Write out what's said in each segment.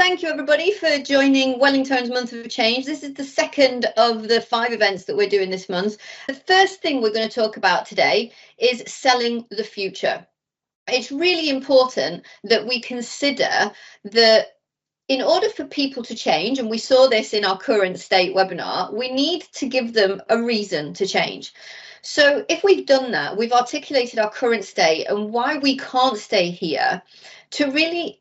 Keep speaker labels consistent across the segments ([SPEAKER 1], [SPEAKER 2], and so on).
[SPEAKER 1] thank you everybody for joining Wellington's Month of Change. This is the second of the 5 events that we're doing this month. The first thing we're going to talk about today is selling the future. It's really important that we consider that in order for people to change, and we saw this in our current state webinar, we need to give them a reason to change. So if we've done that, we've articulated our current state and why we can't stay here, to really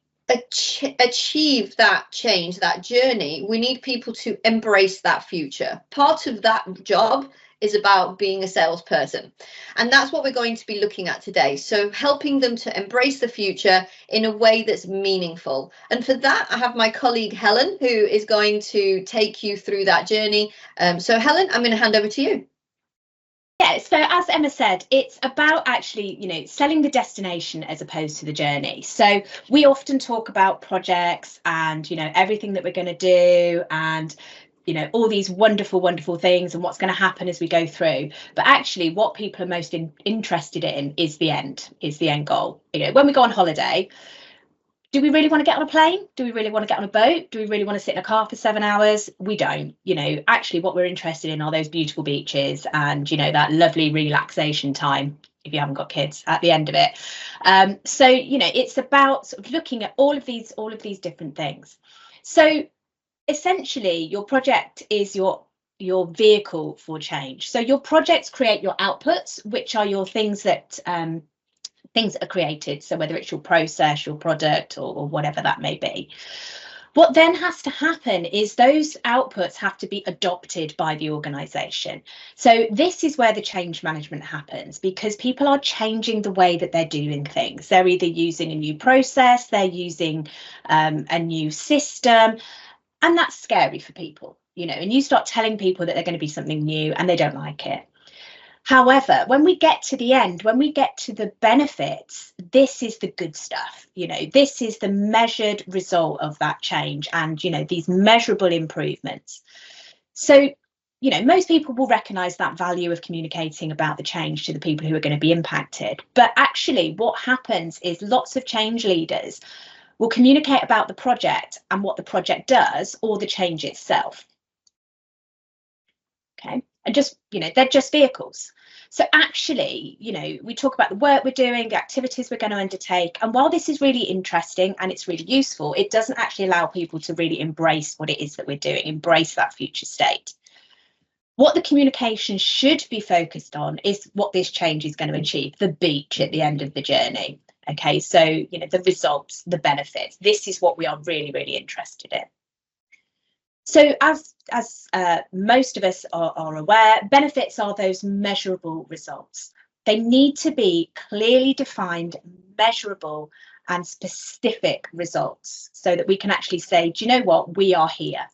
[SPEAKER 1] achieve that change, that journey, we need people to embrace that future. Part of that job is about being a salesperson, and that's what we're going to be looking at today. So helping them to embrace the future in a way that's meaningful. And for that, I have my colleague Helen, who is going to take you through that journey. So Helen, I'm going to hand over to you.
[SPEAKER 2] Yeah, so as Emma said, it's about actually, selling the destination as opposed to the journey. So we often talk about projects and, everything that we're going to do and, all these wonderful, wonderful things and what's going to happen as we go through. But actually what people are most interested in is the end goal. When we go on holiday, do we really want to get on a plane? Do we really want to get on a boat? Do we really want to sit in a car for 7 hours? We don't. Actually what we're interested in are those beautiful beaches and, that lovely relaxation time, if you haven't got kids, at the end of it. So, it's about sort of looking at all of these different things. So essentially your project is your vehicle for change. So your projects create your outputs, which are your things that are created. So whether it's your process, your product, or whatever that may be. What then has to happen is those outputs have to be adopted by the organisation. So this is where the change management happens, because people are changing the way that they're doing things. They're either using a new process, they're using a new system, and that's scary for people, and you start telling people that they're going to be something new and they don't like it. However, when we get to the end, when we get to the benefits, this is the good stuff. This is the measured result of that change and, these measurable improvements. So, most people will recognise that value of communicating about the change to the people who are going to be impacted. But actually, what happens is lots of change leaders will communicate about the project and what the project does or the change itself. Okay. And just, they're just vehicles. So actually, we talk about the work we're doing, the activities we're going to undertake. And while this is really interesting and it's really useful, it doesn't actually allow people to really embrace what it is that we're doing, embrace that future state. What the communication should be focused on is what this change is going to achieve, the beach at the end of the journey. Okay, so, the results, the benefits, this is what we are really, really interested in. So as most of us are aware, benefits are those measurable results. They need to be clearly defined, measurable and specific results so that we can actually say, do you know what, we are here.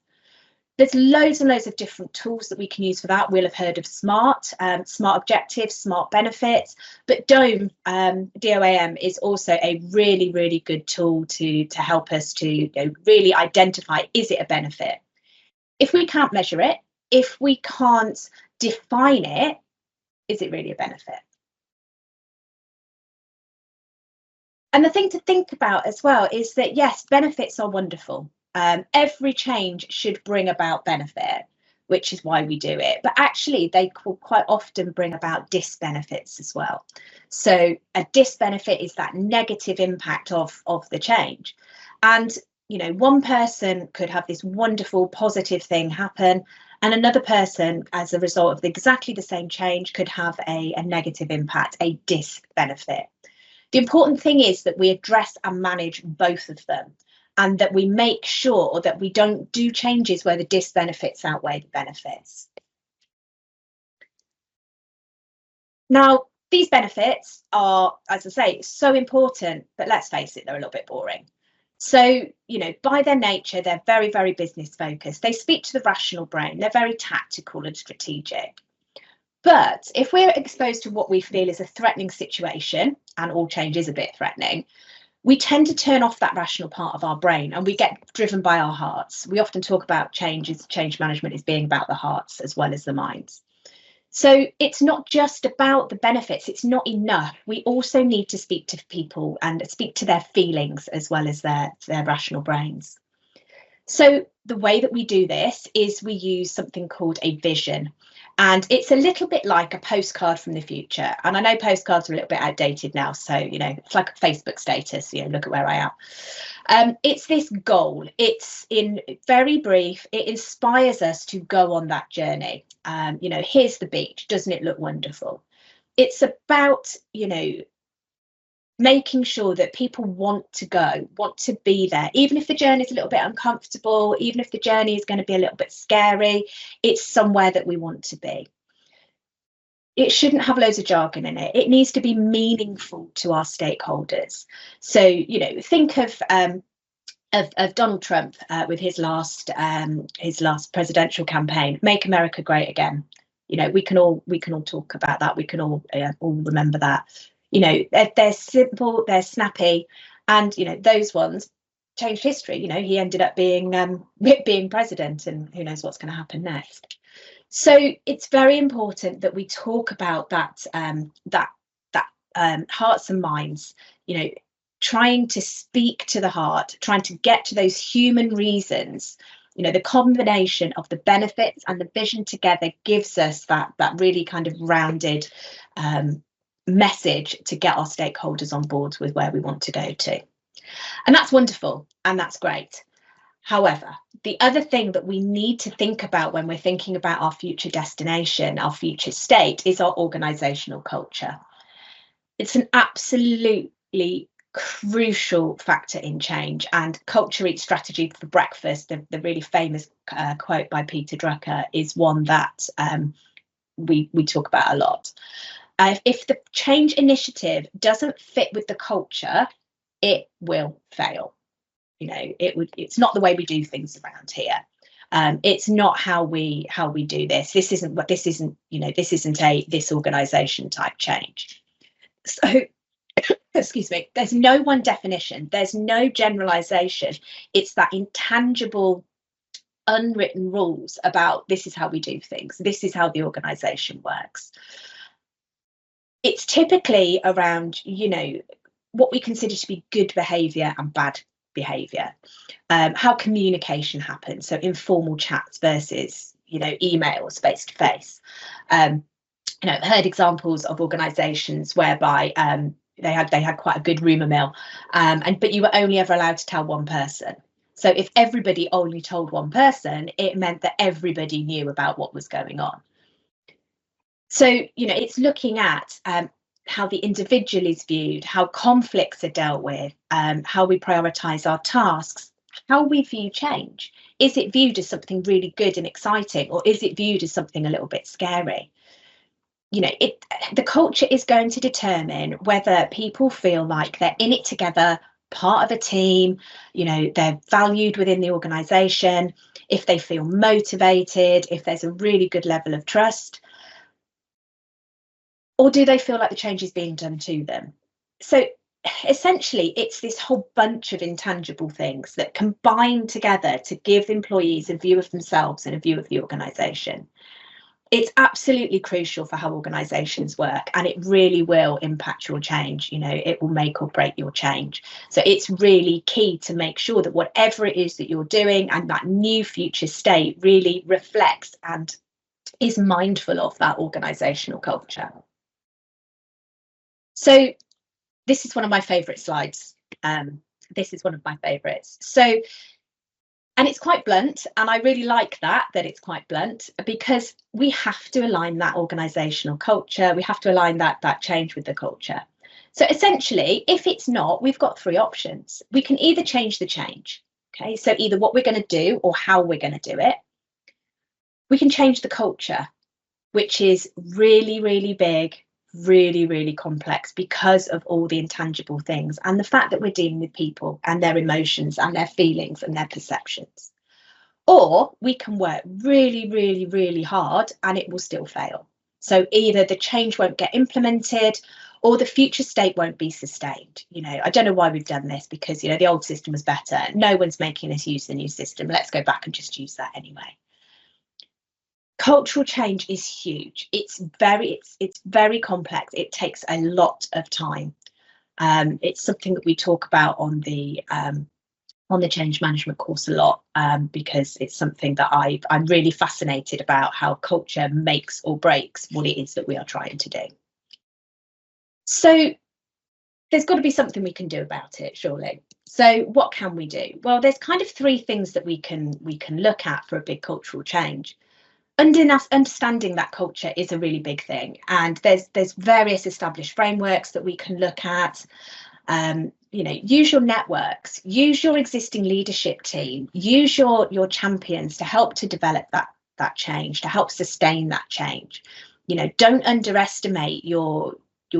[SPEAKER 2] There's loads and loads of different tools that we can use for that. We'll have heard of SMART, SMART objectives, SMART benefits, but DOAM, DOAM is also a really, really good tool to help us to really identify, is it a benefit? If we can't measure it, if we can't define it, is it really a benefit? And the thing to think about as well is that, yes, benefits are wonderful. Every change should bring about benefit, which is why we do it. But actually, they quite often bring about disbenefits as well. So a disbenefit is that negative impact of the change. And one person could have this wonderful positive thing happen, and another person, as a result of exactly the same change, could have a negative impact, a disbenefit. The important thing is that we address and manage both of them, and that we make sure that we don't do changes where the disbenefits outweigh the benefits. Now, these benefits are, as I say, so important, but let's face it, they're a little bit boring. So, by their nature, they're very, very business focused. They speak to the rational brain. They're very tactical and strategic. But if we're exposed to what we feel is a threatening situation, and all change is a bit threatening, we tend to turn off that rational part of our brain and we get driven by our hearts. We often talk about change management as being about the hearts as well as the minds. So it's not just about the benefits, it's not enough. We also need to speak to people and speak to their feelings as well as their rational brains. So the way that we do this is we use something called a vision. And it's a little bit like a postcard from the future. And I know postcards are a little bit outdated now. So, it's like a Facebook status, look at where I am. It's this goal. It's in very brief. It inspires us to go on that journey. Here's the beach. Doesn't it look wonderful? It's about, making sure that people want to go, want to be there, even if the journey is a little bit uncomfortable, even if the journey is going to be a little bit scary, it's somewhere that we want to be. It shouldn't have loads of jargon in it. It needs to be meaningful to our stakeholders. So, think of Donald Trump with his last presidential campaign, "Make America Great Again." We can all talk about that. We can all remember that. They're simple, they're snappy, and those ones changed history. He ended up being president, and who knows what's going to happen next. So it's very important that we talk about that hearts and minds, trying to speak to the heart, trying to get to those human reasons. The combination of the benefits and the vision together gives us that really kind of rounded message to get our stakeholders on board with where we want to go to. And that's wonderful, and that's great. However, the other thing that we need to think about when we're thinking about our future destination, our future state, is our organisational culture. It's an absolutely crucial factor in change, and Culture Eats Strategy for Breakfast, the really famous quote by Peter Drucker, is one that we talk about a lot. If the change initiative doesn't fit with the culture, it will fail. It's not the way we do things around here. It's not how we do this. This isn't this organisation type change. So, excuse me, there's no one definition. There's no generalisation. It's that intangible, unwritten rules about this is how we do things. This is how the organisation works. It's typically around, what we consider to be good behaviour and bad behaviour, how communication happens, so informal chats versus, emails face to face. I've heard examples of organisations whereby they had quite a good rumour mill, but you were only ever allowed to tell one person. So if everybody only told one person, it meant that everybody knew about what was going on. So, it's looking at how the individual is viewed, how conflicts are dealt with, how we prioritise our tasks, how we view change. Is it viewed as something really good and exciting, or is it viewed as something a little bit scary? The culture is going to determine whether people feel like they're in it together, part of a team, they're valued within the organisation, if they feel motivated, if there's a really good level of trust. Or do they feel like the change is being done to them? So essentially, it's this whole bunch of intangible things that combine together to give employees a view of themselves and a view of the organisation. It's absolutely crucial for how organisations work, and it really will impact your change. It will make or break your change. So it's really key to make sure that whatever it is that you're doing and that new future state really reflects and is mindful of that organisational culture. So this is one of my favourite slides. This is one of my favourites. So, and it's quite blunt, and I really like that it's quite blunt, because we have to align that organisational culture. We have to align that change with the culture. So essentially, if it's not, we've got three options. We can either change the change. Okay, so either what we're going to do or how we're going to do it. We can change the culture, which is really, really big, really, really complex because of all the intangible things and the fact that we're dealing with people and their emotions and their feelings and their perceptions. Or we can work really, really, really hard and it will still fail. So either the change won't get implemented or the future state won't be sustained. I don't know why we've done this, because the old system was better. No one's making us use the new system. Let's go back and just use that anyway. Cultural change is huge. It's very complex. It takes a lot of time. It's something that we talk about on the on the change management course a lot, because it's something that I'm really fascinated about, how culture makes or breaks what it is that we are trying to do. So there's got to be something we can do about it, surely. So what can we do? Well, there's kind of three things that we can look at for a big cultural change. Understanding that culture is a really big thing, and there's various established frameworks that we can look at. Use your networks, use your existing leadership team, use your champions to help to develop that change, to help sustain that change. Don't underestimate your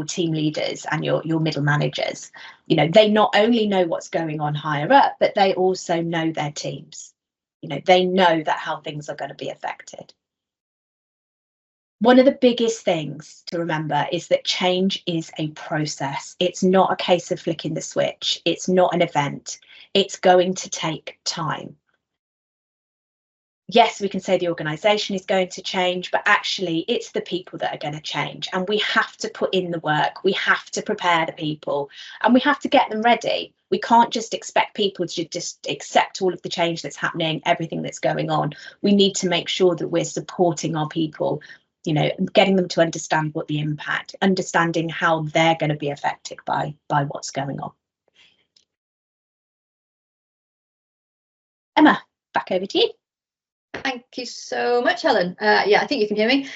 [SPEAKER 2] team leaders and your middle managers. They not only know what's going on higher up, but they also know their teams. They know that how things are going to be affected. One of the biggest things to remember is that change is a process. It's not a case of flicking the switch. It's not an event. It's going to take time. Yes, we can say the organisation is going to change, but actually it's the people that are going to change. And we have to put in the work. We have to prepare the people, and we have to get them ready. We can't just expect people to just accept all of the change that's happening, everything that's going on. We need to make sure that we're supporting our people, getting them to understand what the impact, understanding how they're going to be affected by what's going on. Emma, back over to you.
[SPEAKER 1] Thank you so much, Helen. Yeah, I think you can hear me.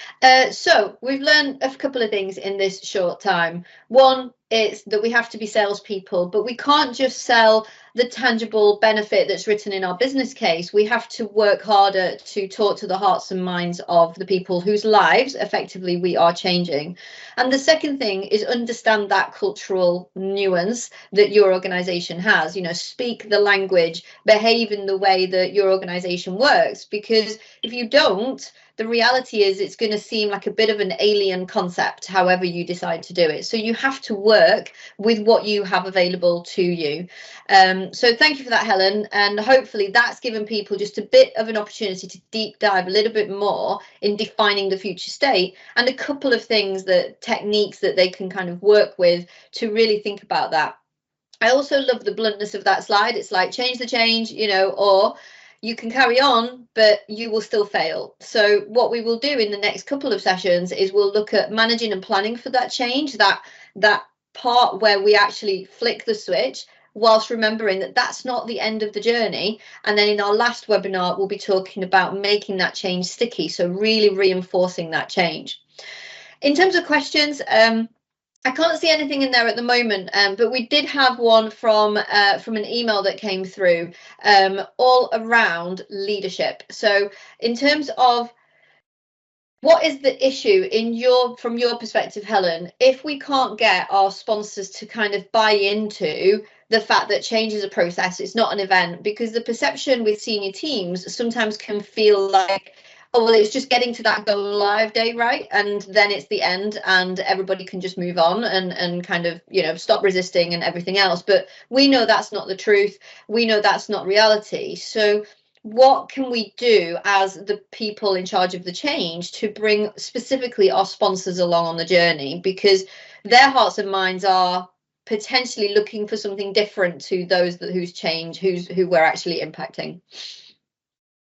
[SPEAKER 1] So we've learned a couple of things in this short time. One is that we have to be salespeople, but we can't just sell the tangible benefit that's written in our business case. We have to work harder to talk to the hearts and minds of the people whose lives effectively we are changing. And the second thing is understand that cultural nuance that your organisation has. Speak the language, behave in the way that your organisation works, because if you don't, the reality is it's going to seem like a bit of an alien concept, however you decide to do it. So you have to work with what you have available to you. So thank you for that, Helen. And hopefully that's given people just a bit of an opportunity to deep dive a little bit more in defining the future state, and a couple of techniques that they can kind of work with to really think about that. I also love the bluntness of that slide. It's like change the change, or you can carry on, but you will still fail. So what we will do in the next couple of sessions is we'll look at managing and planning for that change, that part where we actually flick the switch, whilst remembering that that's not the end of the journey. And then in our last webinar, we'll be talking about making that change sticky. So really reinforcing that change. In terms of questions, I can't see anything in there at the moment, but we did have one from an email that came through all around leadership. So in terms of what is the issue from your perspective, Helen, if we can't get our sponsors to kind of buy into the fact that change is a process, it's not an event, because the perception with senior teams sometimes can feel like, oh, well, it's just getting to that go live day, right? And then it's the end and everybody can just move on and kind of, stop resisting and everything else. But we know that's not the truth. We know that's not reality. So what can we do as the people in charge of the change to bring specifically our sponsors along on the journey? Because their hearts and minds are potentially looking for something different to those whose change, who we're actually impacting.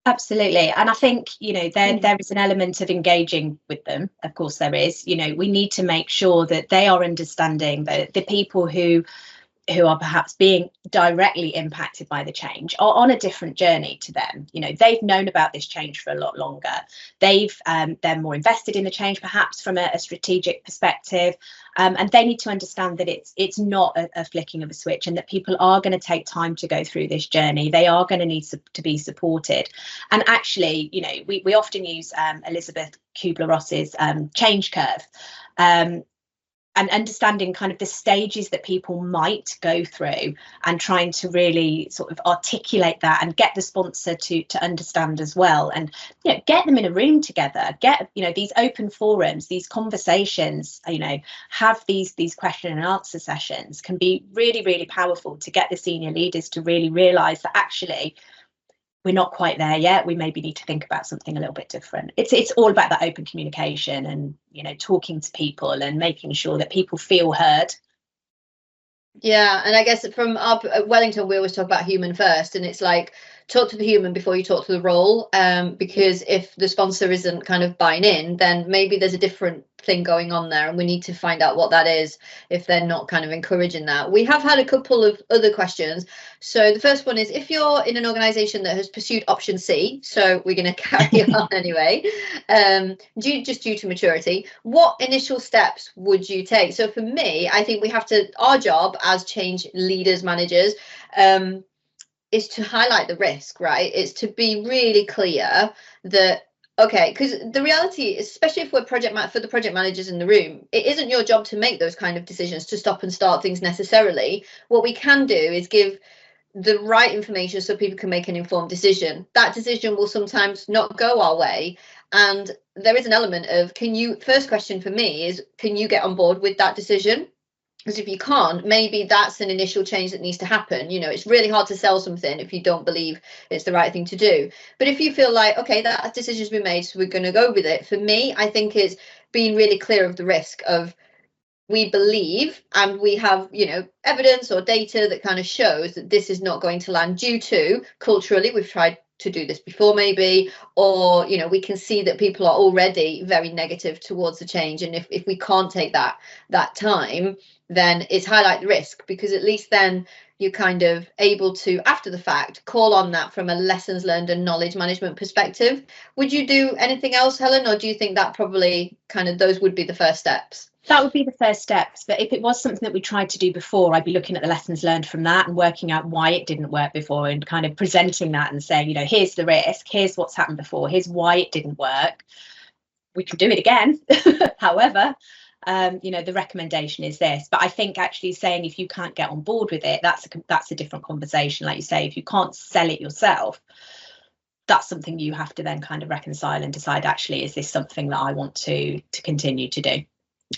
[SPEAKER 2] Absolutely. And I think, there is an element of engaging with them. Of course, there is. We need to make sure that they are understanding that the people who are perhaps being directly impacted by the change are on a different journey to them. They've known about this change for a lot longer. They're more invested in the change, perhaps from a strategic perspective, and they need to understand that it's not a flicking of a switch, and that people are going to take time to go through this journey. They are going to need to be supported. And actually, we often use Elizabeth Kubler-Ross's change curve. And understanding kind of the stages that people might go through, and trying to really sort of articulate that and get the sponsor to understand as well, and get them in a room together, get these open forums, these conversations, have these question and answer sessions can be really, really powerful to get the senior leaders to really realise that actually we're not quite there yet. We maybe need to think about something a little bit different. It's all about that open communication and talking to people and making sure that people feel heard.
[SPEAKER 1] Yeah, and I guess from our at Wellington, we always talk about human first, and it's like talk to the human before you talk to the role. Because if the sponsor isn't kind of buying in, then maybe there's a different thing going on there, and we need to find out what that is if they're not kind of encouraging that. We have had a couple of other questions. So the first one is, if you're in an organisation that has pursued option C, so we're going to carry on anyway, due to maturity, what initial steps would you take? So for me, I think we have to, our job as change leaders, managers, is to highlight the risk, right? It's to be really clear that, okay, because the reality, especially if we're for the project managers in the room, it isn't your job to make those kind of decisions, to stop and start things necessarily. What we can do is give the right information so people can make an informed decision. That decision will sometimes not go our way, and there is an element of, first question for me is, can you get on board with that decision? Because if you can't, maybe that's an initial change that needs to happen. It's really hard to sell something if you don't believe it's the right thing to do. But if you feel like, okay, that decision's been made, so we're going to go with it, for me, I think it's being really clear of the risk of, we believe and we have evidence or data that kind of shows that this is not going to land, due to culturally we've tried to do this before maybe, or we can see that people are already very negative towards the change, and if we can't take that time, then it's highlight the risk, because at least then you're kind of able to, after the fact, call on that from a lessons learned and knowledge management perspective. Would you do anything else, Helen, or do you think that probably kind of those would be the first steps?
[SPEAKER 2] That would be the first steps. But if it was something that we tried to do before, I'd be looking at the lessons learned from that and working out why it didn't work before, and kind of presenting that and saying, here's the risk, here's what's happened before, here's why it didn't work. We can do it again. However, the recommendation is this. But I think actually saying, if you can't get on board with it, that's a different conversation. Like you say, if you can't sell it yourself, that's something you have to then kind of reconcile and decide, actually, is this something that I want to continue to do?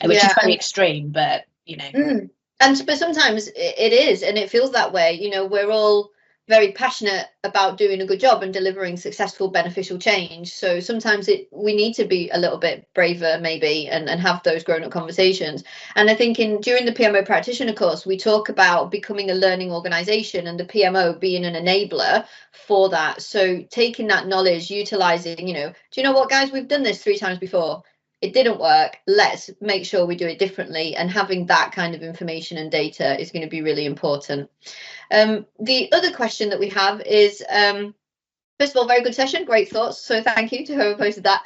[SPEAKER 2] Which is very extreme, but
[SPEAKER 1] but sometimes it is, and it feels that way. We're all very passionate about doing a good job and delivering successful, beneficial change. So sometimes we need to be a little bit braver maybe, and have those grown-up conversations. And I think during the PMO practitioner course, we talk about becoming a learning organisation, and the PMO being an enabler for that. So taking that knowledge, utilising, do you know what, guys, we've done this 3 times before. It didn't work. Let's make sure we do it differently. And having that kind of information and data is going to be really important. The other question that we have is, first of all, very good session, great thoughts. So thank you to whoever posted that.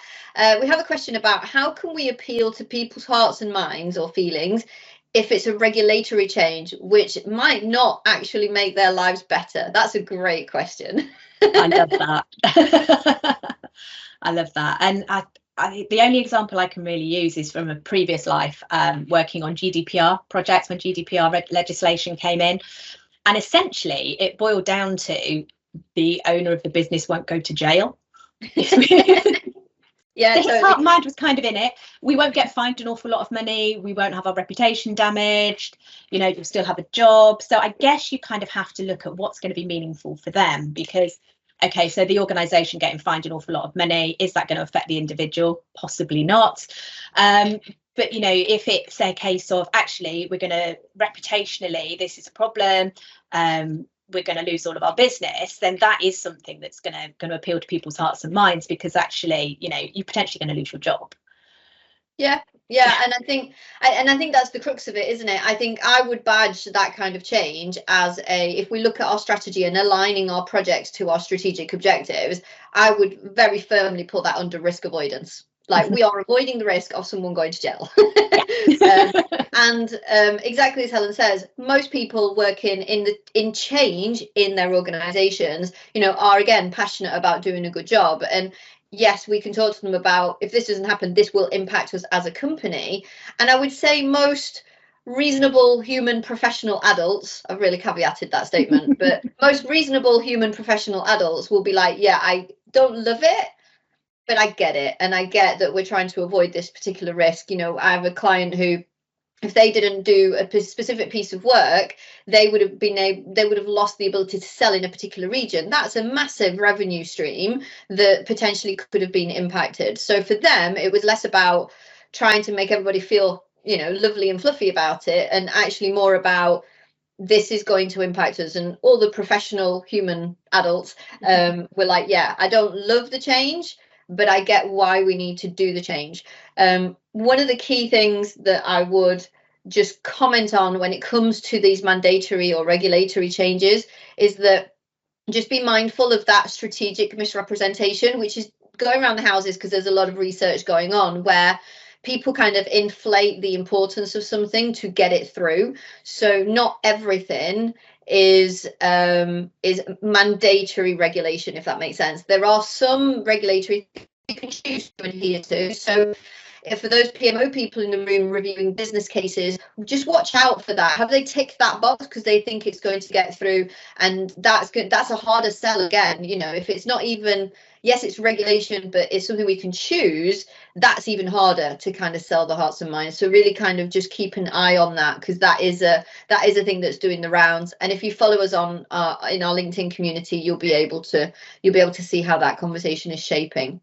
[SPEAKER 1] We have a question about, how can we appeal to people's hearts and minds or feelings if it's a regulatory change which might not actually make their lives better? That's a great question.
[SPEAKER 2] I love that. I love that. And the only example I can really use is from a previous life, working on GDPR projects when GDPR legislation came in. And essentially, it boiled down to the owner of the business won't go to jail.
[SPEAKER 1] Yeah,
[SPEAKER 2] his heart and mind was kind of in it. We won't get fined an awful lot of money. We won't have our reputation damaged. You'll still have a job. So I guess you kind of have to look at what's going to be meaningful for them, because okay, so the organisation getting fined an awful lot of money, is that going to affect the individual? Possibly not. But, if it's a case of, actually, we're going to, reputationally, this is a problem, we're going to lose all of our business, then that is something that's going to appeal to people's hearts and minds, because actually, you're potentially going to lose your job.
[SPEAKER 1] Yeah, and I think that's the crux of it, isn't it? I think I would badge that kind of change as if we look at our strategy and aligning our projects to our strategic objectives, I would very firmly put that under risk avoidance. Like, we are avoiding the risk of someone going to jail. And exactly as Helen says, most people working in change in their organisations, are again passionate about doing a good job. And yes, we can talk to them about, if this doesn't happen, this will impact us as a company. And I would say most reasonable human professional adults, I've really caveated that statement, but most reasonable human professional adults will be like, yeah, I don't love it, but I get it. And I get that we're trying to avoid this particular risk. I have a client who, if they didn't do a specific piece of work, they would have lost the ability to sell in a particular region. That's a massive revenue stream that potentially could have been impacted. So for them, it was less about trying to make everybody feel, lovely and fluffy about it, and actually more about, this is going to impact us. And all the professional human adults were like, yeah, I don't love the change, but I get why we need to do the change. One of the key things that I would just comment on when it comes to these mandatory or regulatory changes is that just be mindful of that strategic misrepresentation, which is going around the houses, because there's a lot of research going on where people kind of inflate the importance of something to get it through. So not everything is mandatory regulation, if that makes sense. There are some regulatory you can choose to adhere to. So for those PMO people in the room reviewing business cases, just watch out for that. Have they ticked that box because they think it's going to get through? And that's good. That's a harder sell again. You know, if it's not even, yes, it's regulation, but it's something we can choose, that's even harder to kind of sell the hearts and minds. So really kind of just keep an eye on that, because that is a thing that's doing the rounds. And if you follow us on in our LinkedIn community, you'll be able to see how that conversation is shaping.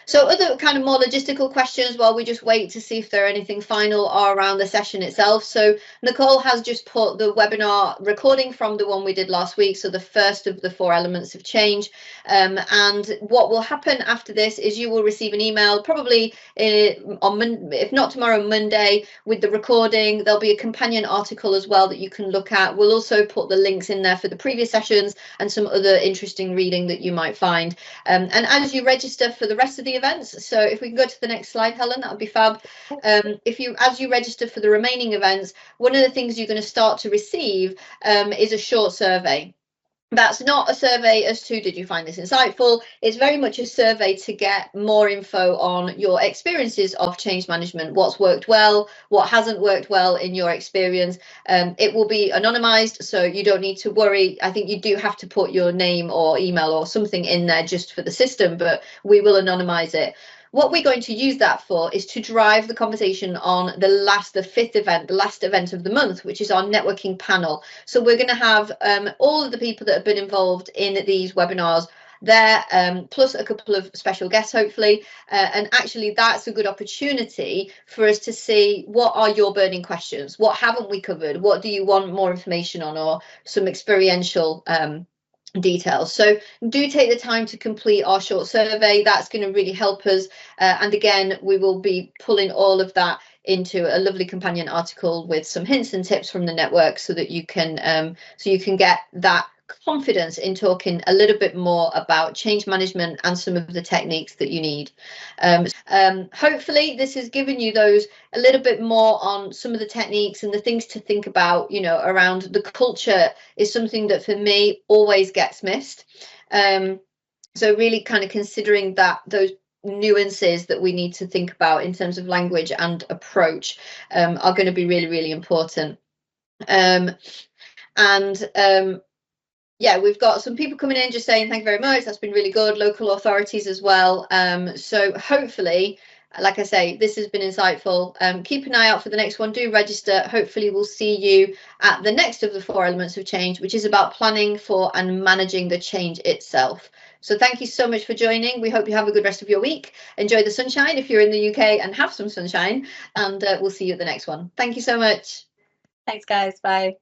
[SPEAKER 1] So other kind of more logistical questions while we just wait to see if there are anything final or around the session itself. So Nicole has just put the webinar recording from the one we did last week, so the first of the 4 elements of change. And what will happen after this is you will receive an email probably on Monday, if not tomorrow, Monday, with the recording. There'll be a companion article as well that you can look at. We'll also put the links in there for the previous sessions and some other interesting reading that you might find. And as you register for the rest of the events, so if we can go to the next slide, Helen, that would be fab. As you register for the remaining events, one of the things you're going to start to receive is a short survey. That's not a survey as to did you find this insightful. It's very much a survey to get more info on your experiences of change management, what's worked well, what hasn't worked well in your experience. It will be anonymized, so you don't need to worry. I think you do have to put your name or email or something in there just for the system, but we will anonymize it. What we're going to use that for is to drive the conversation on the 5th event, the last event of the month, which is our networking panel. So we're going to have all of the people that have been involved in these webinars there, plus a couple of special guests, hopefully. And actually, that's a good opportunity for us to see what are your burning questions? What haven't we covered? What do you want more information on, or some experiential details? So do take the time to complete our short survey. That's going to really help us, and again, we will be pulling all of that into a lovely companion article with some hints and tips from the network, so that you can get that confidence in talking a little bit more about change management and some of the techniques that you need. Hopefully this has given you those a little bit more on some of the techniques and the things to think about, you know, around the culture is something that for me always gets missed. So really kind of considering that those nuances that we need to think about in terms of language and approach are going to be really, really important. Yeah, we've got some people coming in just saying thank you very much. That's been really good. Local authorities as well. So hopefully, like I say, this has been insightful. Keep an eye out for the next one. Do register. Hopefully we'll see you at the next of the 4 elements of change, which is about planning for and managing the change itself. So thank you so much for joining. We hope you have a good rest of your week. Enjoy the sunshine if you're in the UK and have some sunshine, and we'll see you at the next one. Thank you so much.
[SPEAKER 2] Thanks, guys. Bye.